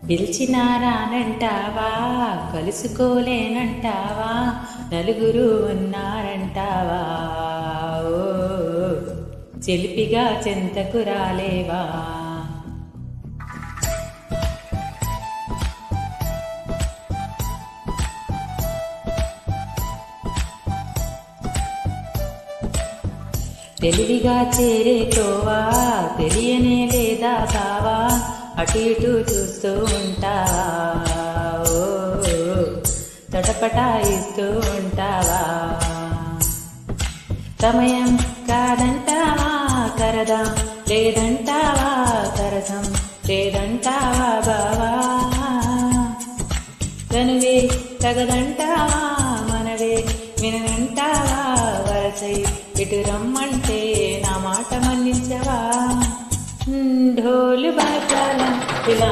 పిలిచినారానంటావా, కలుసుకోలేనంటావా, నలుగురు ఉన్నారంటావా, ఓ చెలిపిగా చెంతకు రాలేవా. తెలివిగా చేరేతోవా, తెలియనే లేదా కావా, అటు ఇటు చూస్తూ ఉంటావా, ఓ తటపటాయిస్తూ ఉంటావా. సమయం కాదంటావా, కరదా లేదంటావా, కరసం లేదంటావా బావా. తనువే తగదంటావా, మనవే విననంటావా, వరసై ఇటు రమ్మంటే నా మాట మన్నించవా. ఢోలు బాజాల ఇలా